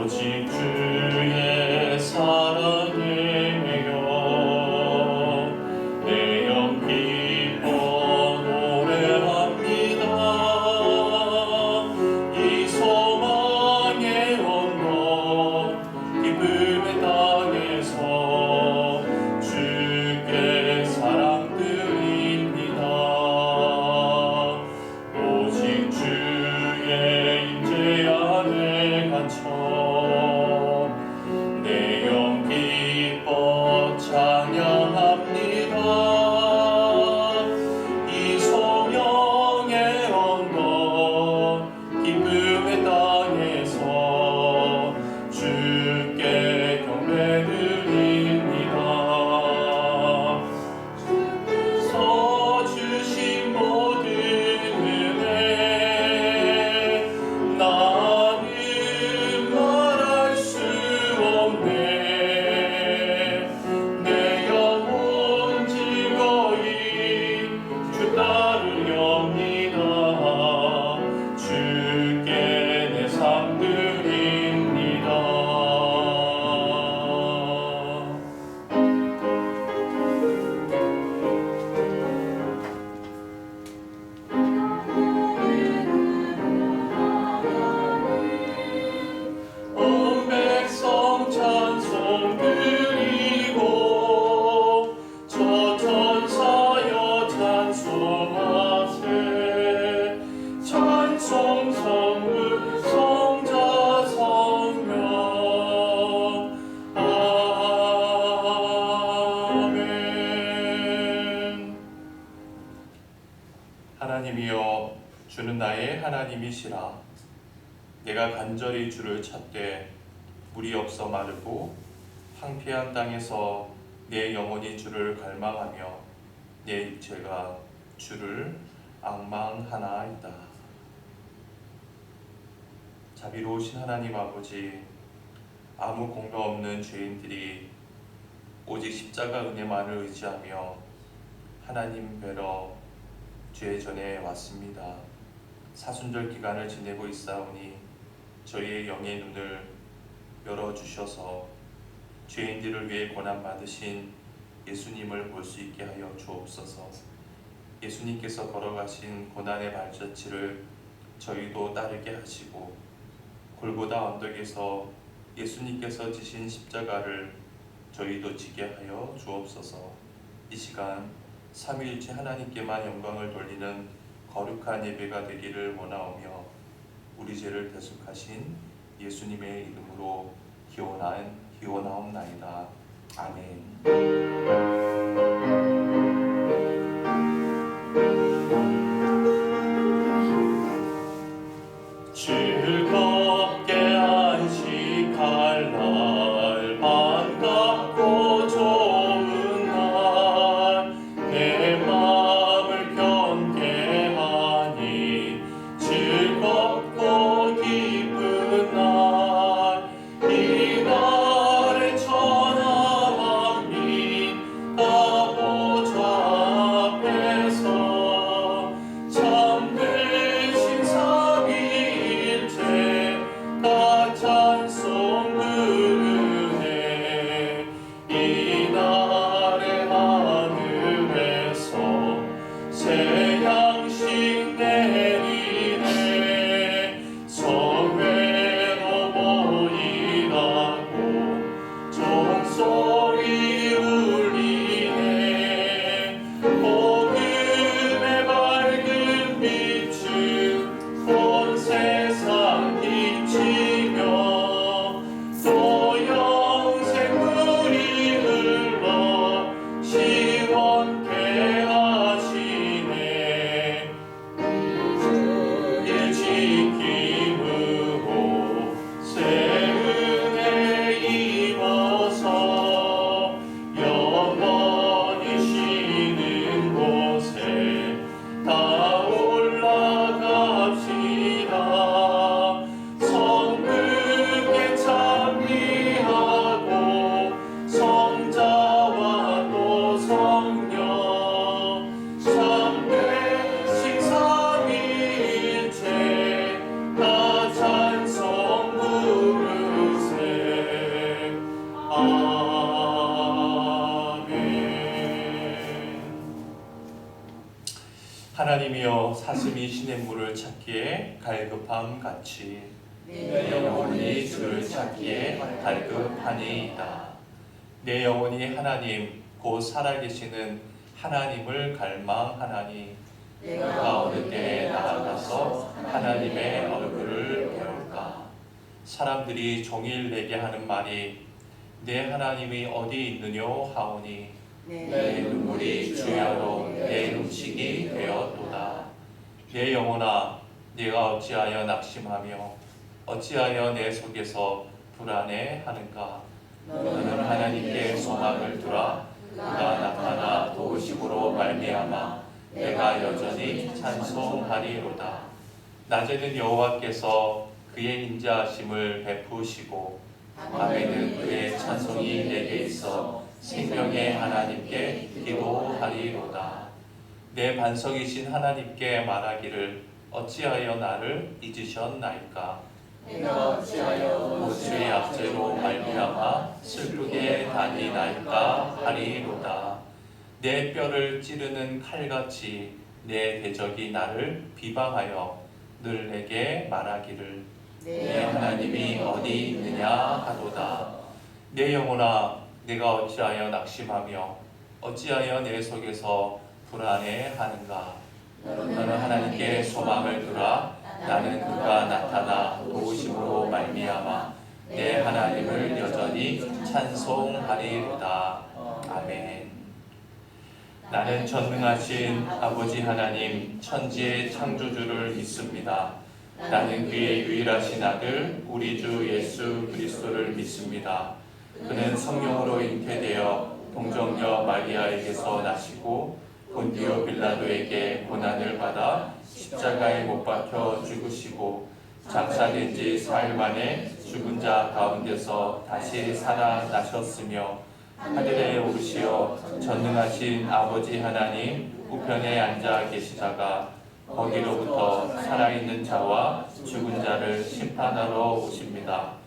오직 주의 사랑이여 내 영 기뻐 노래합니다. 이 소망의 언덕 기쁨의 땅에서 주께 사랑드립니다. 오직 주의 임재 안에 갇혀 내 영 기뻐 찬양합니다. 이 성령의 언덕 기쁨의 땅에서 주께 경배드립니다. 주께서 주신 모든 은혜 나는 말할 수 없네. 내 영혼 즐거이 주 따르렵니다. 주께 내 삶 드립니다. 온 백성 찬송 드리고 저 천사여 찬송하세. 찬송 성부 성자 성령 아멘. 하나님이여 주는 나의 하나님이시라. 내가 간절히 주를 찾되 물이 없어 마르고 황폐한 땅에서 내 영혼이 주를 갈망하며 내 육체가 주를 앙망하나이다. 자비로우신 하나님 아버지, 아무 공로 없는 죄인들이 오직 십자가 은혜만을 의지하며 하나님 뵈러 죄 전에 왔습니다. 사순절 기간을 지내고 있사오니 저희의 영의 눈을 열어주셔서 죄인들을 위해 고난받으신 예수님을 볼 수 있게 하여 주옵소서. 예수님께서 걸어가신 고난의 발자취를 저희도 따르게 하시고 골고다 언덕에서 예수님께서 지신 십자가를 저희도 지게 하여 주옵소서. 이 시간 삼위일체 하나님께만 영광을 돌리는 거룩한 예배가 되기를 원하오며 우리 죄를 대속하신 예수님의 이름으로 기원하옵나이다. 아멘. 즐겁게 안식할 날 반갑고 좋은 날 내 마음을 편케 하니 즐겁고 기쁜 날 이 날에 천하 만민 다 하나님이여 사슴이 시냇물을 찾기에 갈급함 같이 내 영혼이 주를 찾기에 갈급하니이다. 내 영혼이 하나님 곧 살아계시는 하나님을 갈망하나니 내가 어느 때에 나아가서 하나님의 얼굴을 배울까. 사람들이 종일 내게 하는 말이 내 하나님이 어디 있느뇨 하오니 내 눈물이 주야로 내 음식이 되었도다. 내 영혼아 네가 어찌하여 낙심하며 어찌하여 내 속에서 불안해하는가. 너는 하나님께 소망을 두라. 그가 나타나 도우심으로 말미암아 내가 여전히 찬송하리로다. 낮에는 여호와께서 그의 인자하심을 베푸시고 밤에는 그의 찬송이 내게 있어 생명의 하나님께 기도하리로다. 내 반석이신 하나님께 말하기를 어찌하여 나를 잊으셨나이까. 내가 어찌하여 주의 압제로 말미암아 슬프게 다니나이까 하리로다. 내 뼈를 찌르는 칼같이 내 대적이 나를 비방하여 늘 내게 말하기를 내 하나님이 어디 있느냐 하도다. 내 영혼아 내가 어찌하여 낙심하며 어찌하여 내 속에서 불안해하는가. 너는 하나님께 소망을 두라. 나는 그가 나타나 도우심으로 말미암아 내 하나님을 여전히 찬송하리로다. 아멘. 나는 전능하신 아버지 하나님 천지의 창조주를 믿습니다. 나는 그의 유일하신 아들 우리 주 예수 그리스도를 믿습니다. 그는 성령으로 잉태되어 동정녀 마리아에게서 나시고 본디오 빌라도에게 고난을 받아 십자가에 못 박혀 죽으시고 장사된 지 4일 만에 죽은 자 가운데서 다시 살아나셨으며 하늘에 오르시어 전능하신 아버지 하나님 우편에 앉아 계시다가 거기로부터 살아있는 자와 죽은 자를 심판하러 오십니다.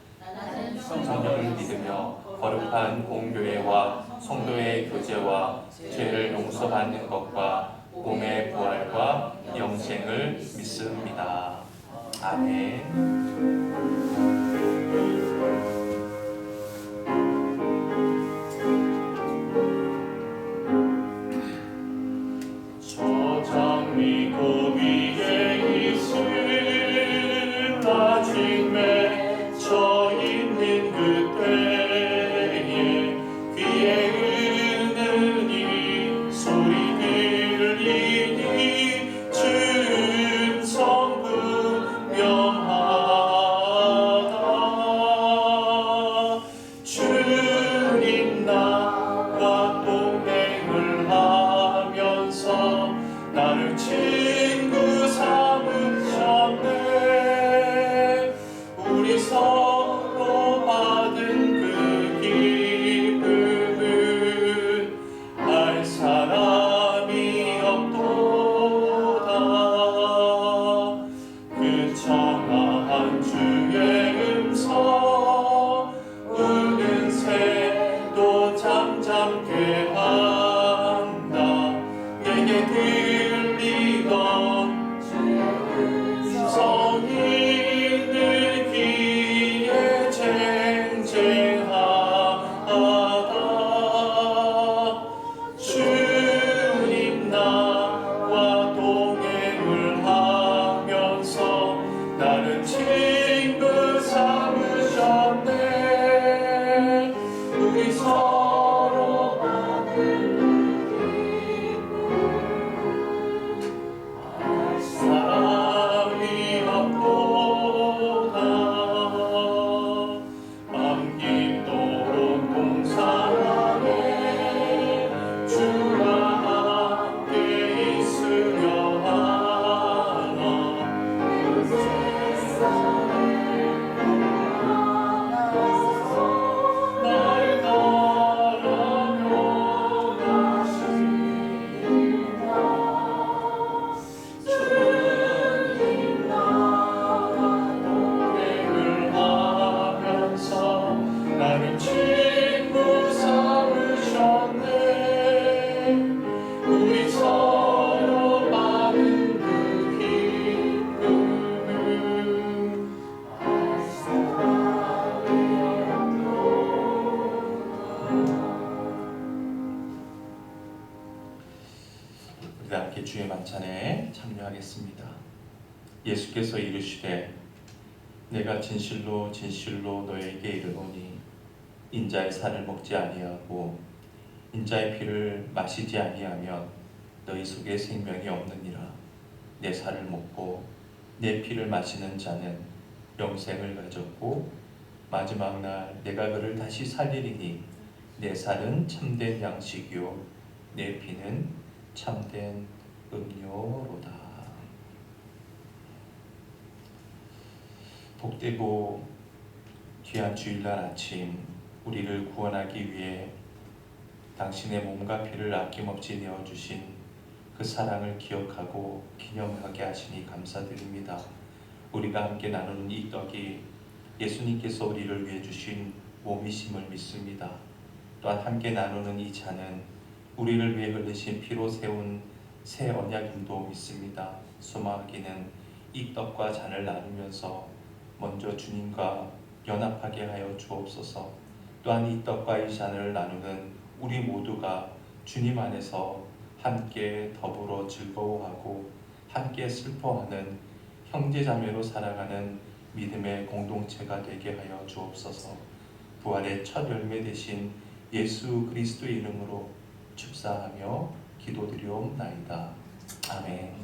성령을 믿으며 거룩한 공교회와 성도의 교제와 죄를 용서받는 것과 몸의 부활과 영생을 믿습니다. 아멘. 저 장미 고비에 있을 아직 맺혀 있는 그때에 귀에 은은히 소리 들리니 준 성부 명하니 주의 만찬에 참여하겠습니다. 예수께서 이르시되 내가 진실로 진실로 너에게 이르노니 인자의 살을 먹지 아니하고 인자의 피를 마시지 아니하면 너희 속에 생명이 없느니라. 내 살을 먹고 내 피를 마시는 자는 영생을 가졌고 마지막 날 내가 그를 다시 살리리니 내 살은 참된 양식이요 내 피는 참된 음료로다. 복되고 귀한 주일날 아침, 우리를 구원하기 위해 당신의 몸과 피를 아낌없이 내어주신 그 사랑을 기억하고 기념하게 하시니 감사드립니다. 우리가 함께 나누는 이 떡이 예수님께서 우리를 위해 주신 몸이심을 믿습니다. 또한 함께 나누는 이 잔은 우리를 위해 흘리신 피로 세운 새 언약임도 믿습니다. 소망하기는 이 떡과 잔을 나누면서 먼저 주님과 연합하게 하여 주옵소서. 또한 이 떡과 이 잔을 나누는 우리 모두가 주님 안에서 함께 더불어 즐거워하고 함께 슬퍼하는 형제자매로 살아가는 믿음의 공동체가 되게 하여 주옵소서. 부활의 첫 열매 되신 예수 그리스도의 이름으로 축사하며 기도드리옵나이다. 아멘.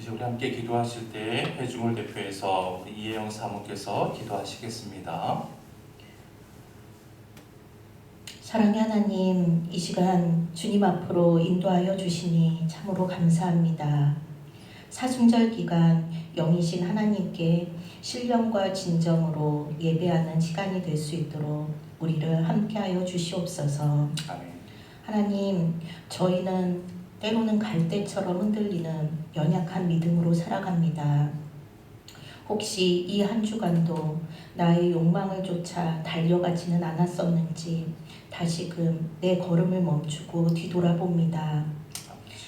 이제 우리 함께 기도하실 때 회중을 대표해서 우리 이혜영 사모께서 기도하시겠습니다. 사랑의 하나님, 이 시간 주님 앞으로 인도하여 주시니 참으로 감사합니다. 사순절 기간 영이신 하나님께 신령과 진정으로 예배하는 시간이 될 수 있도록 우리를 함께하여 주시옵소서. 아멘. 하나님, 저희는 때로는 갈대처럼 흔들리는 연약한 믿음으로 살아갑니다. 혹시 이 한 주간도 나의 욕망을 쫓아 달려가지는 않았었는지 다시금 내 걸음을 멈추고 뒤돌아봅니다.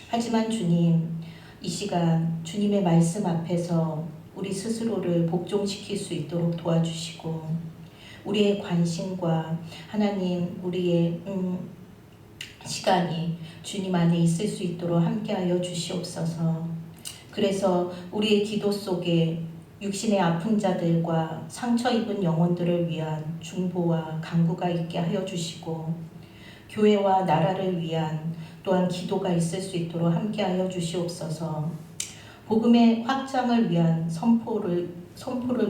하지만 주님, 이 시간 주님의 말씀 앞에서 우리 스스로를 복종시킬 수 있도록 도와주시고 우리의 관심과 하나님 우리의 시간이 주님 안에 있을 수 있도록 함께하여 주시옵소서. 그래서 우리의 기도 속에 육신의 아픈 자들과 상처 입은 영혼들을 위한 중보와 간구가 있게 하여 주시고 교회와 나라를 위한 또한 기도가 있을 수 있도록 함께하여 주시옵소서. 복음의 확장을 위한 선포를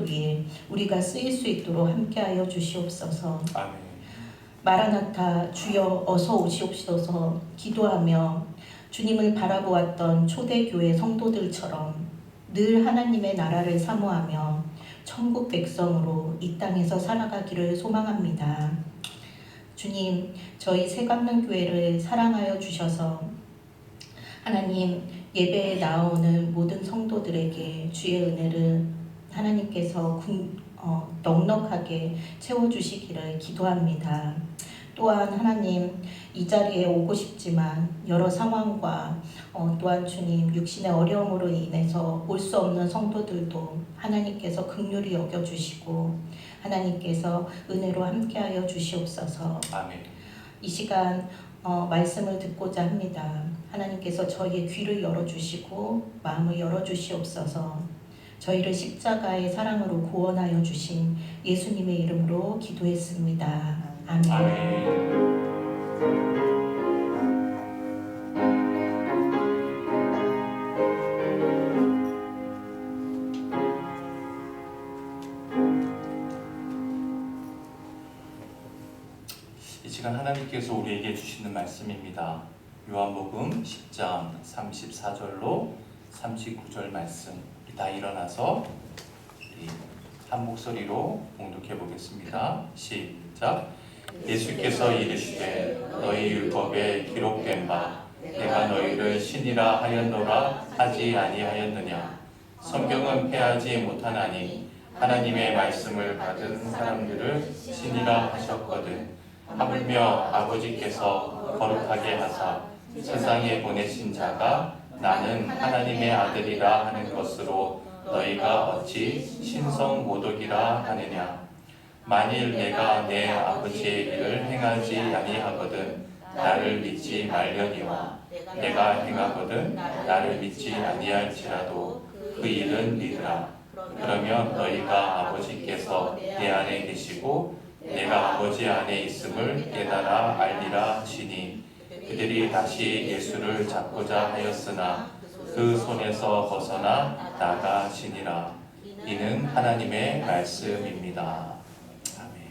위해 우리가 쓰일 수 있도록 함께하여 주시옵소서. 아멘. 마라나타 주여 어서 오시옵소서 기도하며 주님을 바라보았던 초대교회 성도들처럼 늘 하나님의 나라를 사모하며 천국 백성으로 이 땅에서 살아가기를 소망합니다. 주님, 저희 새감론교회를 사랑하여 주셔서 하나님 예배에 나오는 모든 성도들에게 주의 은혜를 하나님께서 넉넉하게 채워주시기를 기도합니다. 또한 하나님 이 자리에 오고 싶지만 여러 상황과 또한 주님 육신의 어려움으로 인해서 올 수 없는 성도들도 하나님께서 긍휼히 여겨주시고 하나님께서 은혜로 함께하여 주시옵소서. 아멘. 이 시간 말씀을 듣고자 합니다. 하나님께서 저희의 귀를 열어주시고 마음을 열어주시옵소서. 저희를 십자가의 사랑으로 구원하여 주신 예수님의 이름으로 기도했습니다. 아멘. 아멘. 이 시간 하나님께서 우리에게 주시는 말씀입니다. 요한복음 10장 34절로 39절 말씀. 우리 다 일어나서 우리 한 목소리로 봉독해 보겠습니다. 시작. 예수께서 이르시되 너희 율법에 기록된 바 내가 너희를 신이라 하였노라 하지 아니하였느냐. 성경은 패하지 못하나니 하나님의 말씀을 받은 사람들을 신이라 하셨거든. 하물며 아버지께서 거룩하게 하사 세상에 보내신 자가 나는 하나님의 아들이라 하는 것으로 너희가 어찌 신성모독이라 하느냐. 만일 내가 내 아버지의 일을 행하지 아니하거든 나를 믿지 말려니와 내가 행하거든 나를 믿지 아니할지라도 그 일은 믿으라. 그러면 너희가 아버지께서 내 안에 계시고 내가 아버지 안에 있음을 깨달아 알리라 하시니 그들이 다시 예수를 잡고자 하였으나 그 손에서 벗어나 나가시니라. 이는 하나님의 말씀입니다. 아멘.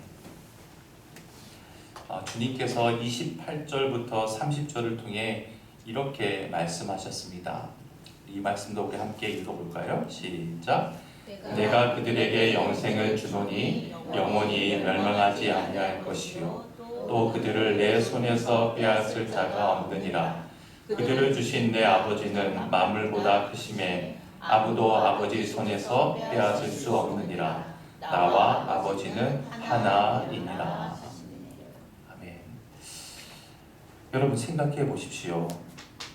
주님께서 28절부터 30절을 통해 이렇게 말씀하셨습니다. 이 말씀도 우리 함께 읽어볼까요? 시작. 내가 그들에게 영생을 주노니 영원히 멸망하지 아니할 것이요 또 그들을 내 손에서 빼앗을 자가 없느니라. 그들을 주신 내 아버지는 만물보다 크심에 아무도 아버지 손에서 빼앗을 수 없느니라. 나와 아버지는 하나이니라. 아멘. 여러분 생각해 보십시오.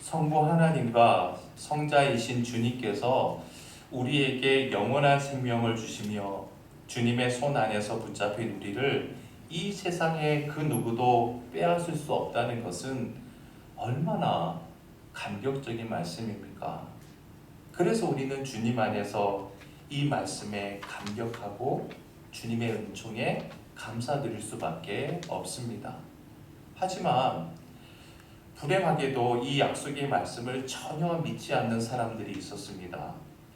성부 하나님과 성자이신 주님께서 우리에게 영원한 생명을 주시며 주님의 손 안에서 붙잡힌 우리를 이 세상의 그 누구도 빼앗을 수 없다는 것은 얼마나 감격적인 말씀입니까? 그래서 우리는 주님 안에서 이 말씀에 감격하고 주님의 은총에 감사드릴 수밖에 없습니다. 하지만 불행하게도 이 약속의 말씀을 전혀 믿지 않는 사람들이 있었습니다.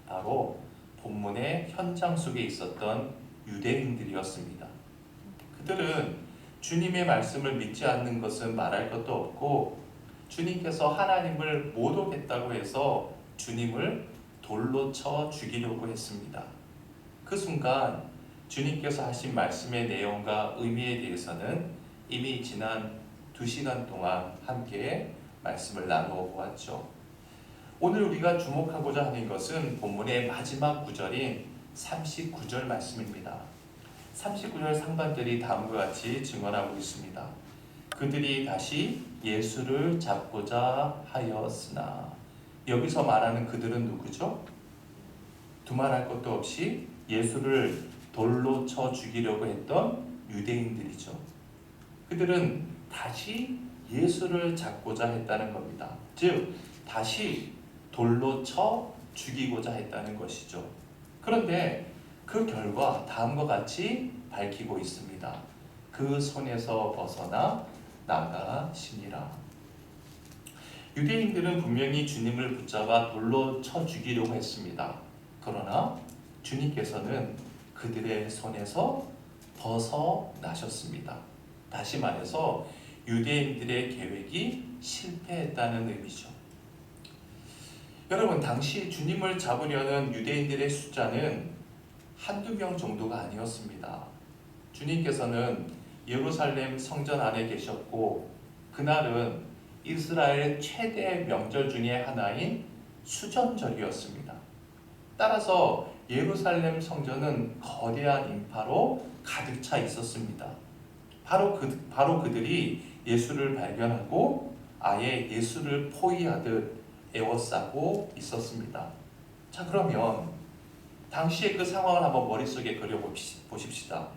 바로 본문의 현장 속에 있었던 유대인들이었습니다. 그들은 주님의 말씀을 믿지 않는 것은 말할 것도 없고 주님께서 하나님을 모독했다고 해서 주님을 돌로 쳐 죽이려고 했습니다. 그 순간 주님께서 하신 말씀의 내용과 의미에 대해서는 이미 지난 2시간 동안 함께 말씀을 나누어 보았죠. 오늘 우리가 주목하고자 하는 것은 본문의 마지막 구절인 39절 말씀입니다. 39절 상반들이 다음과 같이 증언하고 있습니다. 그들이 다시 예수를 잡고자 하였으나. 여기서 말하는 그들은 누구죠? 두말할 것도 없이 예수를 돌로 쳐 죽이려고 했던 유대인들이죠. 그들은 다시 예수를 잡고자 했다는 겁니다. 즉 다시 돌로 쳐 죽이고자 했다는 것이죠. 그런데 그 결과 다음과 같이 밝히고 있습니다. 그 손에서 벗어나 나가시니라. 유대인들은 분명히 주님을 붙잡아 돌로 쳐 죽이려고 했습니다. 그러나 주님께서는 그들의 손에서 벗어나셨습니다. 다시 말해서 유대인들의 계획이 실패했다는 의미죠. 여러분, 당시 주님을 잡으려는 유대인들의 숫자는 한두 명 정도가 아니었습니다. 주님께서는 예루살렘 성전 안에 계셨고 그날은 이스라엘 최대 명절 중에 하나인 수전절이었습니다. 따라서 예루살렘 성전은 거대한 인파로 가득 차 있었습니다. 바로 그들이 예수를 발견하고 아예 예수를 포위하듯 에워싸고 있었습니다. 자, 그러면 당시의 그 상황을 한번 머릿속에 그려보십시다.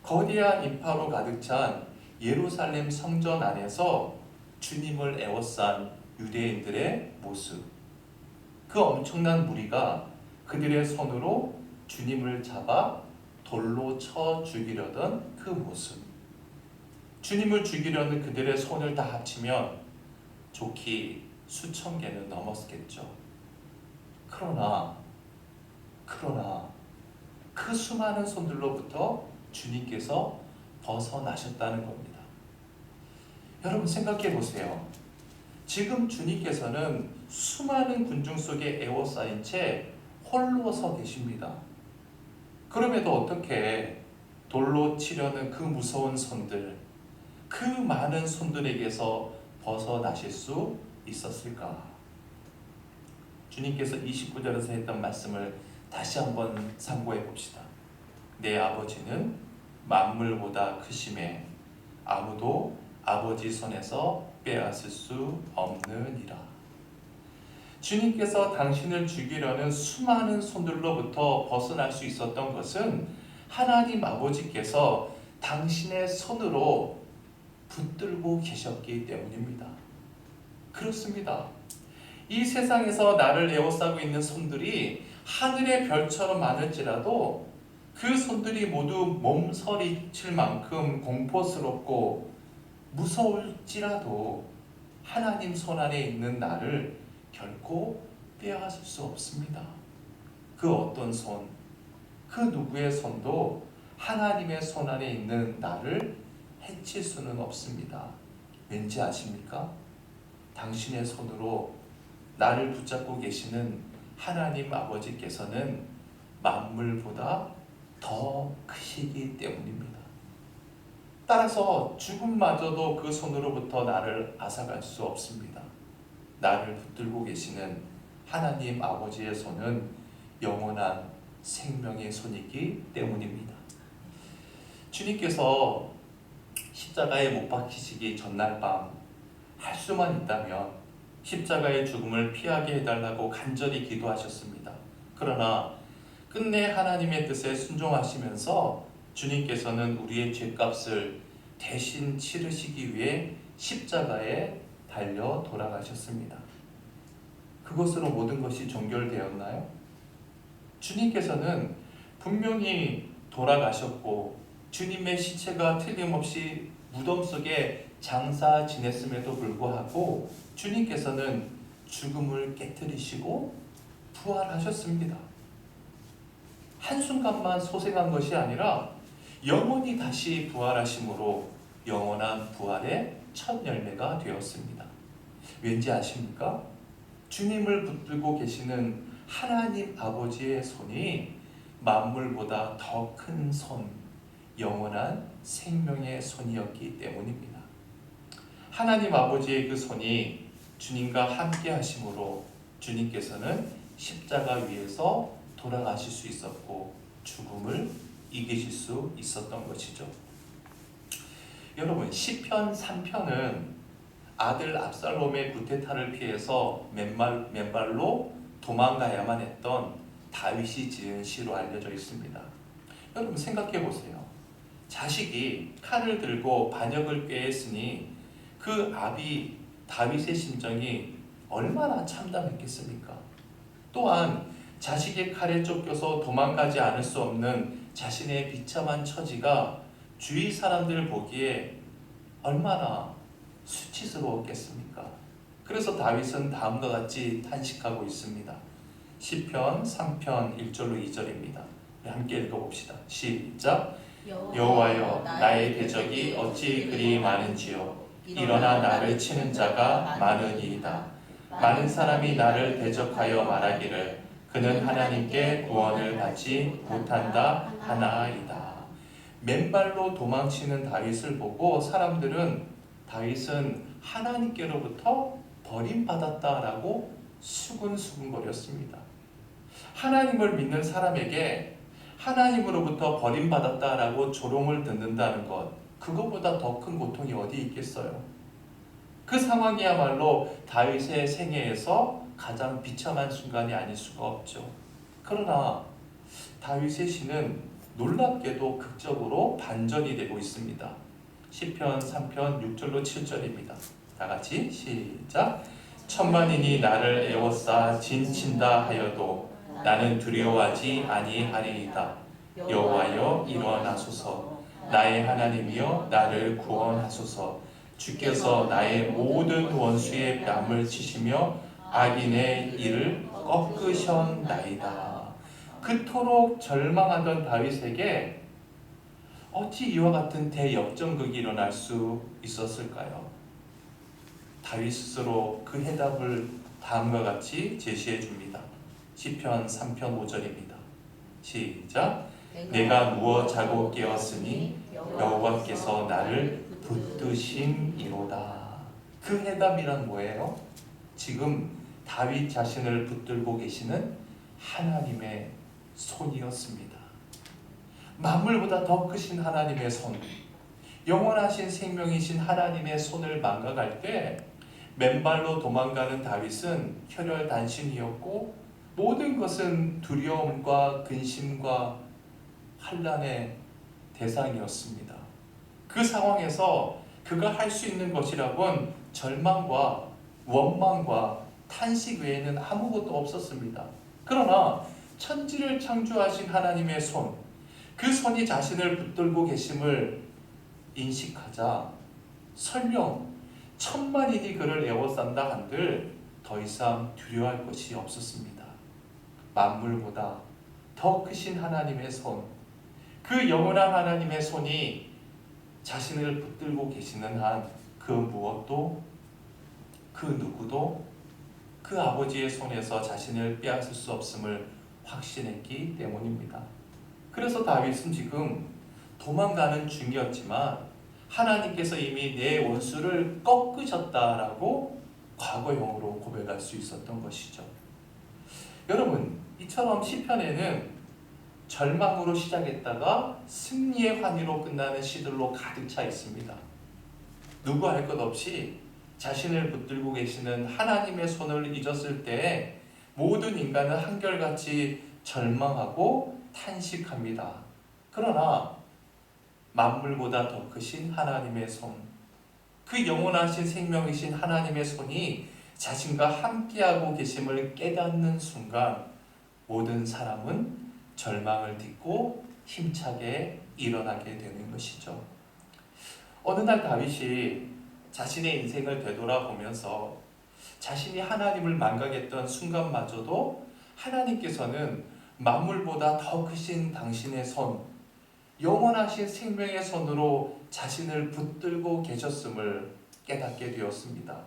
거대한 인파로 가득 찬 예루살렘 성전 안에서 주님을 에워싼 유대인들의 모습, 그 엄청난 무리가 그들의 손으로 주님을 잡아 돌로 쳐 죽이려던 그 모습, 주님을 죽이려는 그들의 손을 다 합치면 좋기 수천 개는 넘었겠죠. 그러나 그 수많은 손들로부터 주님께서 벗어나셨다는 겁니다. 여러분 생각해 보세요. 지금 주님께서는 수많은 군중 속에 에워싸인 채 홀로 서 계십니다. 그럼에도 어떻게 돌로 치려는 그 무서운 손들, 그 많은 손들에게서 벗어나실 수 있었을까? 주님께서 29절에서 했던 말씀을 다시 한번 상고해 봅시다. 내 아버지는 만물보다 크심에 아무도 아버지 손에서 빼앗을 수 없느니라. 주님께서 당신을 죽이려는 수많은 손들로부터 벗어날 수 있었던 것은 하나님 아버지께서 당신의 손으로 붙들고 계셨기 때문입니다. 그렇습니다. 이 세상에서 나를 에워싸고 있는 손들이 하늘의 별처럼 많을지라도 그 손들이 모두 몸서리칠 만큼 공포스럽고 무서울지라도 하나님 손 안에 있는 나를 결코 빼앗을 수 없습니다. 그 어떤 손, 그 누구의 손도 하나님의 손 안에 있는 나를 해칠 수는 없습니다. 왠지 아십니까? 당신의 손으로 나를 붙잡고 계시는 하나님 아버지께서는 만물보다 더 크시기 때문입니다. 따라서 죽음마저도 그 손으로부터 나를 앗아갈 수 없습니다. 나를 붙들고 계시는 하나님 아버지의 손은 영원한 생명의 손이기 때문입니다. 주님께서 십자가에 못 박히시기 전날 밤 할 수만 있다면 십자가의 죽음을 피하게 해달라고 간절히 기도하셨습니다. 그러나 끝내 하나님의 뜻에 순종하시면서 주님께서는 우리의 죄값을 대신 치르시기 위해 십자가에 달려 돌아가셨습니다. 그것으로 모든 것이 종결되었나요? 주님께서는 분명히 돌아가셨고 주님의 시체가 틀림없이 무덤 속에 장사 지냈음에도 불구하고 주님께서는 죽음을 깨뜨리시고 부활하셨습니다. 한순간만 소생한 것이 아니라 영원히 다시 부활하심으로 영원한 부활의 첫 열매가 되었습니다. 왠지 아십니까? 주님을 붙들고 계시는 하나님 아버지의 손이 만물보다 더 큰 손, 영원한 생명의 손이었기 때문입니다. 하나님 아버지의 그 손이 주님과 함께 하심으로 주님께서는 십자가 위에서 돌아가실 수 있었고 죽음을 이기실 수 있었던 것이죠. 여러분, 시편 3편은 아들 압살롬의 구테타를 피해서 맨발로 도망가야만 했던 다윗이 지은 시로 알려져 있습니다. 여러분 생각해 보세요. 자식이 칼을 들고 반역을 꾀했으니 그 아비 다윗의 심정이 얼마나 참담했겠습니까? 또한 자식의 칼에 쫓겨서 도망가지 않을 수 없는 자신의 비참한 처지가 주위 사람들 보기에 얼마나 수치스러웠겠습니까? 그래서 다윗은 다음과 같이 탄식하고 있습니다. 시편 3편 1절로 2절입니다. 함께 읽어봅시다. 시작. 여호와여, 나의 대적이 어찌 그리 많은지요. 일어나 나를 치는 자가 많으니이다. 많은 사람이 나를 대적하여 말하기를 그는 하나님께 구원을 받지 못한다 하나이다. 맨발로 도망치는 다윗을 보고 사람들은 다윗은 하나님께로부터 버림받았다라고 수근수근거렸습니다. 하나님을 믿는 사람에게 하나님으로부터 버림받았다라고 조롱을 듣는다는 것, 그거보다 더 큰 고통이 어디 있겠어요? 그 상황이야말로 다윗의 생애에서 가장 비참한 순간이 아닐 수가 없죠. 그러나 다윗의 시는 놀랍게도 극적으로 반전이 되고 있습니다. 시편 3편 6절로 7절입니다. 다 같이 시작. 천만인이 나를 애워싸 진친다 하여도 나는 두려워하지 아니하리이다. 여호와여 일어나소서. 나의 하나님이여 나를 구원하소서. 주께서 나의 모든 원수의 뺨을 치시며 악인의 일을 꺾으셨나이다. 그토록 절망하던 다윗에게 어찌 이와 같은 대역전극이 일어날 수 있었을까요? 다윗 스스로 그 해답을 다음과 같이 제시해 줍니다. 시편 3편 5절입니다. 시작. 내가 누워 자고 깨었으니 여호와께서 나를 붙드심이로다. 그 해답이란 뭐예요? 지금 다윗 자신을 붙들고 계시는 하나님의 손이었습니다. 만물보다 더 크신 하나님의 손, 영원하신 생명이신 하나님의 손을 망각할 때 맨발로 도망가는 다윗은 혈혈단신이었고 모든 것은 두려움과 근심과 환난의 대상이었습니다. 그 상황에서 그가 할 수 있는 것이라곤 절망과 원망과 탄식 외에는 아무것도 없었습니다. 그러나 천지를 창조하신 하나님의 손, 그 손이 자신을 붙들고 계심을 인식하자 설령 천만인이 그를 에워싼다 한들 더 이상 두려워할 것이 없었습니다. 만물보다 더 크신 하나님의 손, 그 영원한 하나님의 손이 자신을 붙들고 계시는 한 그 무엇도 그 누구도 그 아버지의 손에서 자신을 빼앗을 수 없음을 확신했기 때문입니다. 그래서 다윗은 지금 도망가는 중이었지만 하나님께서 이미 내 원수를 꺾으셨다라고 과거형으로 고백할 수 있었던 것이죠. 여러분, 이처럼 시편에는 절망으로 시작했다가 승리의 환희로 끝나는 시들로 가득 차 있습니다. 누구 할 것 없이 자신을 붙들고 계시는 하나님의 손을 잊었을 때 모든 인간은 한결같이 절망하고 탄식합니다. 그러나 만물보다 더 크신 하나님의 손, 그 영원하신 생명이신 하나님의 손이 자신과 함께하고 계심을 깨닫는 순간 모든 사람은 절망을 딛고 힘차게 일어나게 되는 것이죠. 어느 날 다윗이 자신의 인생을 되돌아보면서 자신이 하나님을 망각했던 순간마저도 하나님께서는 만물보다 더 크신 당신의 손, 영원하신 생명의 손으로 자신을 붙들고 계셨음을 깨닫게 되었습니다.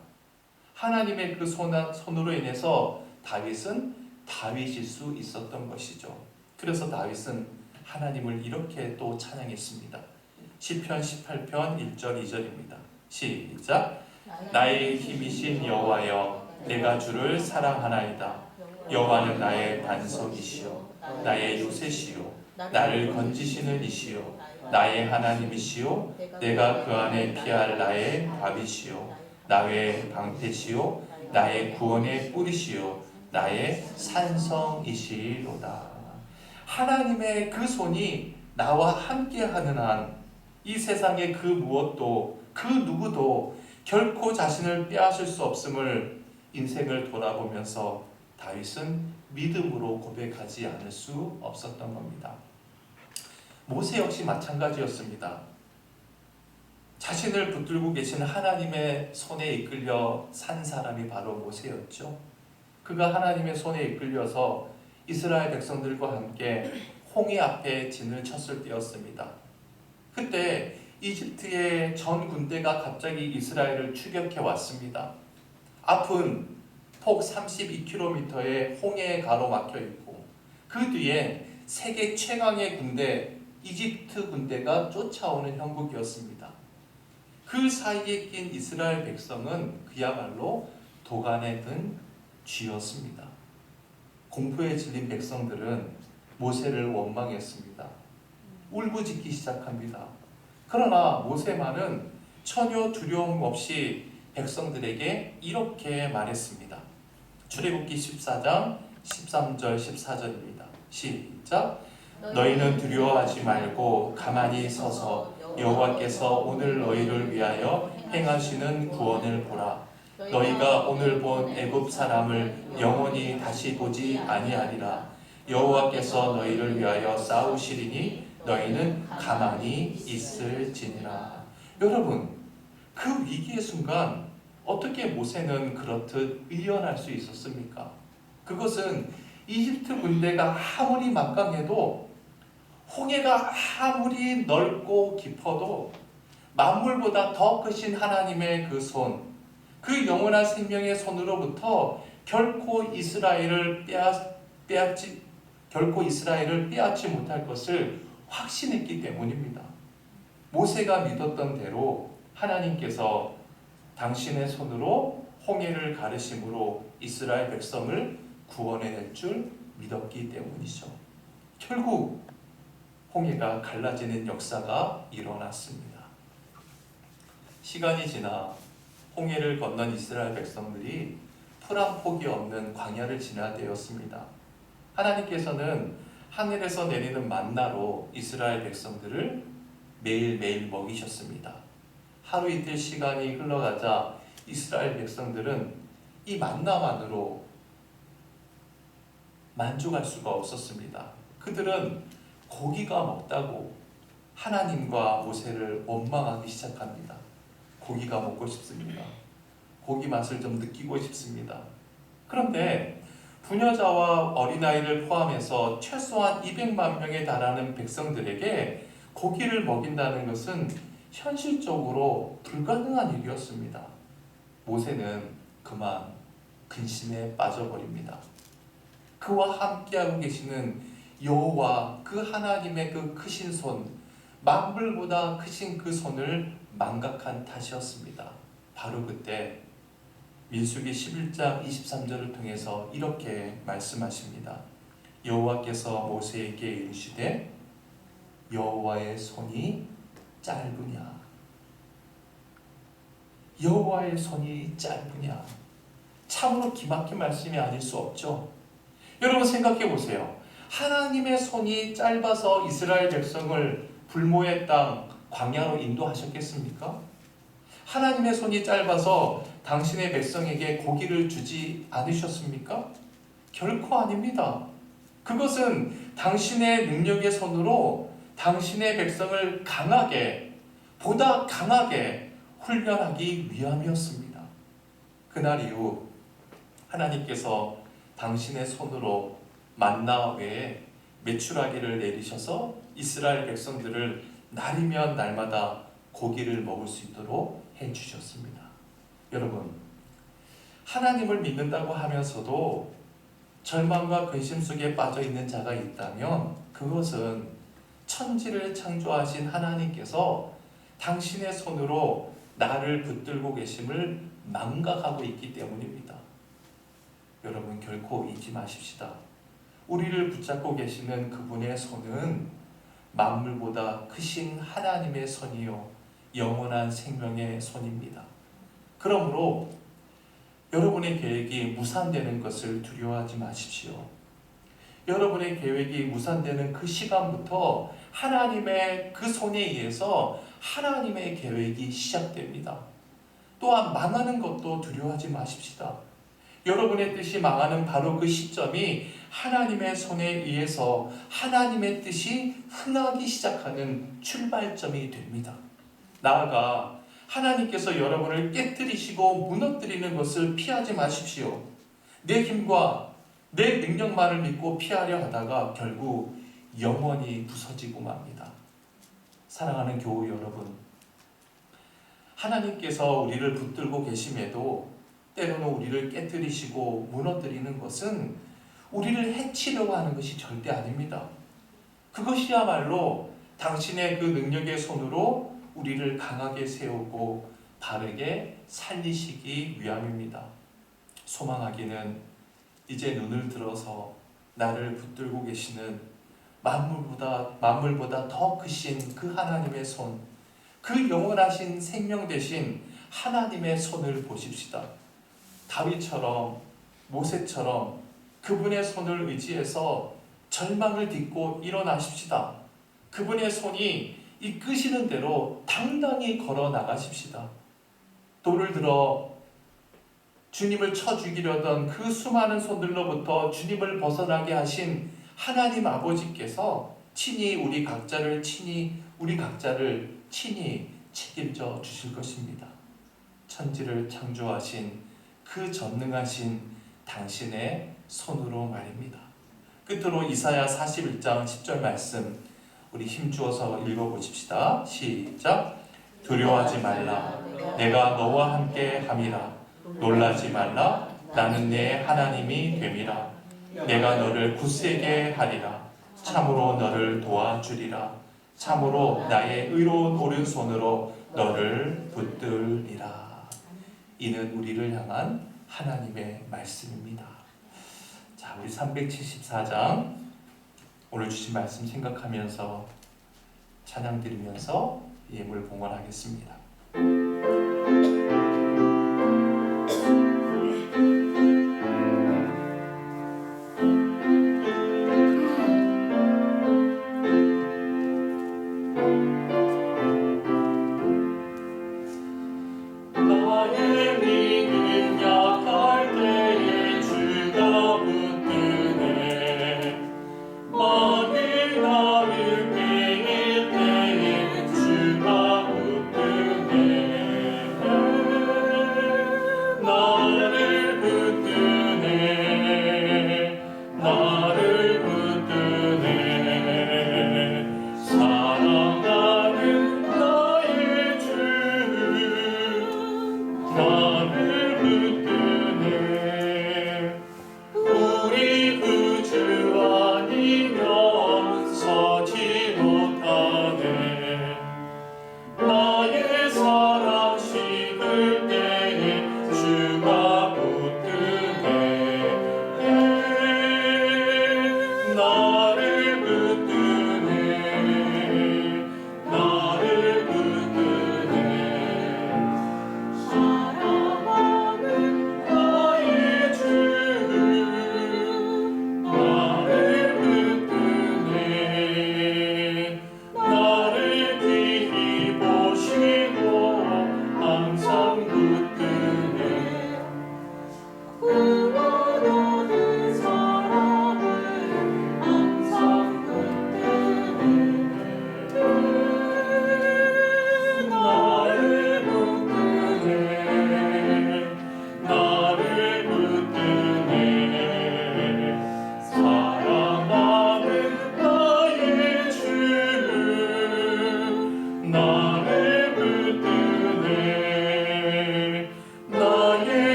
하나님의 그 손으로 인해서 다윗은 다윗일 수 있었던 것이죠. 그래서 다윗은 하나님을 이렇게 또 찬양했습니다. 시편 18편 1절 2절입니다. 시작. 나의 힘이신 여호와여 내가 주를 사랑하나이다. 여호와는 나의 반석이시요 나의 요새시요 나를 건지시는 이시요 나의 하나님이시요 내가 그 안에 피할 나의 밥이시요 나의 방패시요 나의 구원의 뿌리시요 나의 산성이시로다. 하나님의 그 손이 나와 함께하는 한 이 세상의 그 무엇도 그 누구도 결코 자신을 빼앗을 수 없음을 인생을 돌아보면서 다윗은 믿음으로 고백하지 않을 수 없었던 겁니다. 모세 역시 마찬가지였습니다. 자신을 붙들고 계신 하나님의 손에 이끌려 산 사람이 바로 모세였죠. 그가 하나님의 손에 이끌려서 이스라엘 백성들과 함께 홍해 앞에 진을 쳤을 때였습니다. 그때 이집트의 전 군대가 갑자기 이스라엘을 추격해 왔습니다. 앞은 폭 32km의 홍해에 가로막혀 있고 그 뒤에 세계 최강의 군대 이집트 군대가 쫓아오는 형국이었습니다. 그 사이에 낀 이스라엘 백성은 그야말로 도간에 든 쥐였습니다. 공포에 질린 백성들은 모세를 원망했습니다. 울부짖기 시작합니다. 그러나 모세만은 전혀 두려움 없이 백성들에게 이렇게 말했습니다. 출애굽기 14장 13절 14절입니다. 시작. 너희는 두려워하지 말고 가만히 서서 여호와께서 오늘 너희를 위하여 행하시는 구원을 보라. 너희가 오늘 본 애굽 사람을 영원히 다시 보지 아니하리라. 여호와께서 너희를 위하여 싸우시리니 너희는 가만히 있을지니라. 여러분, 그 위기의 순간 어떻게 모세는 그렇듯 의연할 수 있었습니까? 그것은 이집트 군대가 아무리 막강해도, 홍해가 아무리 넓고 깊어도 만물보다 더 크신 하나님의 그 손, 그 영원한 생명의 손으로부터 결코 이스라엘을 빼앗지 못할 것을 확신했기 때문입니다. 모세가 믿었던 대로 하나님께서 당신의 손으로 홍해를 가르심으로 이스라엘 백성을 구원해낼 줄 믿었기 때문이죠. 결국 홍해가 갈라지는 역사가 일어났습니다. 시간이 지나 홍해를 건넌 이스라엘 백성들이 풀 한 폭이 없는 광야를 지나야 되었습니다. 하나님께서는 하늘에서 내리는 만나로 이스라엘 백성들을 매일매일 먹이셨습니다. 하루 이틀 시간이 흘러가자 이스라엘 백성들은 이 만나만으로 만족할 수가 없었습니다. 그들은 고기가 먹다고 하나님과 모세를 원망하기 시작합니다. 고기가 먹고 싶습니다. 고기 맛을 좀 느끼고 싶습니다. 그런데 부녀자와 어린아이를 포함해서 최소한 200만 명에 달하는 백성들에게 고기를 먹인다는 것은 현실적으로 불가능한 일이었습니다. 모세는 그만 근심에 빠져버립니다. 그와 함께하고 계시는 여호와 그 하나님의 그 크신 손, 만물보다 크신 그 손을 망각한 탓이었습니다. 바로 그때 민수기 11장 23절을 통해서 이렇게 말씀하십니다. 여호와께서 모세에게 이르시되 여호와의 손이 짧으냐, 여호와의 손이 짧으냐. 참으로 기막힌 말씀이 아닐 수 없죠. 여러분 생각해 보세요. 하나님의 손이 짧아서 이스라엘 백성을 불모의 땅 광야로 인도하셨겠습니까? 하나님의 손이 짧아서 당신의 백성에게 고기를 주지 않으셨습니까? 결코 아닙니다. 그것은 당신의 능력의 손으로 당신의 백성을 보다 강하게 훈련하기 위함이었습니다. 그날 이후 하나님께서 당신의 손으로 만나 외에 메추라기를 내리셔서 이스라엘 백성들을 날이면 날마다 고기를 먹을 수 있도록 해주셨습니다. 여러분, 하나님을 믿는다고 하면서도 절망과 근심 속에 빠져 있는 자가 있다면 그것은 천지를 창조하신 하나님께서 당신의 손으로 나를 붙들고 계심을 망각하고 있기 때문입니다. 여러분 결코 잊지 마십시다. 우리를 붙잡고 계시는 그분의 손은 만물보다 크신 하나님의 손이요 영원한 생명의 손입니다. 그러므로 여러분의 계획이 무산되는 것을 두려워하지 마십시오. 여러분의 계획이 무산되는 그 시간부터 하나님의 그 손에 의해서 하나님의 계획이 시작됩니다. 또한 망하는 것도 두려워하지 마십시다. 여러분의 뜻이 망하는 바로 그 시점이 하나님의 손에 의해서 하나님의 뜻이 흥하기 시작하는 출발점이 됩니다. 나아가 하나님께서 여러분을 깨뜨리시고 무너뜨리는 것을 피하지 마십시오. 내 힘과 내 능력만을 믿고 피하려 하다가 결국 영원히 부서지고 맙니다. 사랑하는 교우 여러분, 하나님께서 우리를 붙들고 계심에도 때로는 우리를 깨뜨리시고 무너뜨리는 것은 우리를 해치려고 하는 것이 절대 아닙니다. 그것이야말로 당신의 그 능력의 손으로 우리를 강하게 세우고 바르게 살리시기 위함입니다. 소망하기는 이제 눈을 들어서 나를 붙들고 계시는 만물보다 더 크신 그 하나님의 손, 그 영원하신 생명 대신 하나님의 손을 보십시다. 다윗처럼 모세처럼 그분의 손을 의지해서 절망을 딛고 일어나십시다. 그분의 손이 이끄시는 대로 당당히 걸어 나가십시다. 돌을 들어 주님을 쳐 죽이려던 그 수많은 손들로부터 주님을 벗어나게 하신 하나님 아버지께서 친히 우리 각자를 친히 책임져 주실 것입니다. 천지를 창조하신 그 전능하신 당신의 손으로 말입니다. 끝으로 이사야 41장 10절 말씀 우리 힘주어서 읽어보십시다. 시작. 두려워하지 말라. 내가 너와 함께 함이라. 놀라지 말라. 나는 내 하나님이 됨이라. 내가 너를 굳세게 하리라. 참으로 너를 도와주리라. 참으로 나의 의로운 오른손으로 너를 붙들리라. 이는 우리를 향한 하나님의 말씀입니다. 자, 우리 374장 오늘 주신 말씀 생각하면서 찬양 드리면서 예물 봉헌하겠습니다.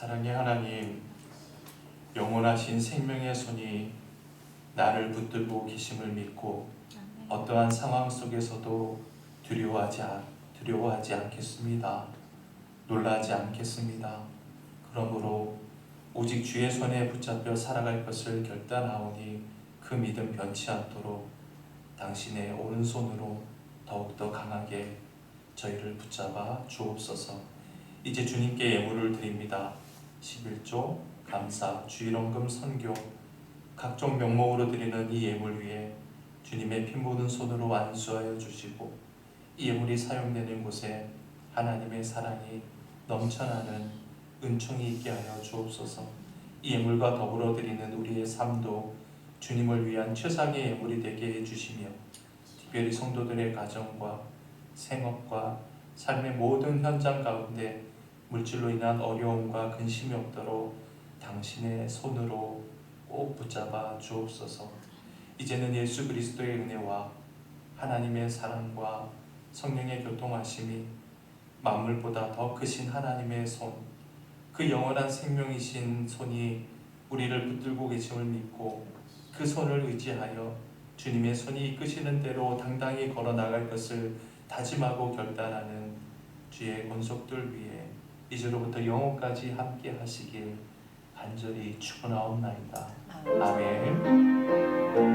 사랑의 하나님, 영원하신 생명의 손이 나를 붙들고 계심을 믿고 어떠한 상황 속에서도 두려워하지 않겠습니다. 놀라지 않겠습니다. 그러므로 오직 주의 손에 붙잡혀 살아갈 것을 결단하오니 그 믿음 변치 않도록 당신의 오른손으로 더욱더 강하게 저희를 붙잡아 주옵소서. 이제 주님께 예물을 드립니다. 11조, 감사, 주일원금, 선교 각종 명목으로 드리는 이 예물 위에 주님의 피 묻은 손으로 안수하여 주시고 이 예물이 사용되는 곳에 하나님의 사랑이 넘쳐나는 은총이 있게 하여 주옵소서. 이 예물과 더불어 드리는 우리의 삶도 주님을 위한 최상의 예물이 되게 해주시며 특별히 성도들의 가정과 생업과 삶의 모든 현장 가운데 물질로 인한 어려움과 근심이 없도록 당신의 손으로 꼭 붙잡아 주옵소서. 이제는 예수 그리스도의 은혜와 하나님의 사랑과 성령의 교통하심이 만물보다 더 크신 하나님의 손, 그 영원한 생명이신 손이 우리를 붙들고 계심을 믿고 그 손을 의지하여 주님의 손이 이끄시는 대로 당당히 걸어 나갈 것을 다짐하고 결단하는 주의 권속들 위해 이제로부터 영원까지 함께 하시길 간절히 축원하옵나이다. 아멘.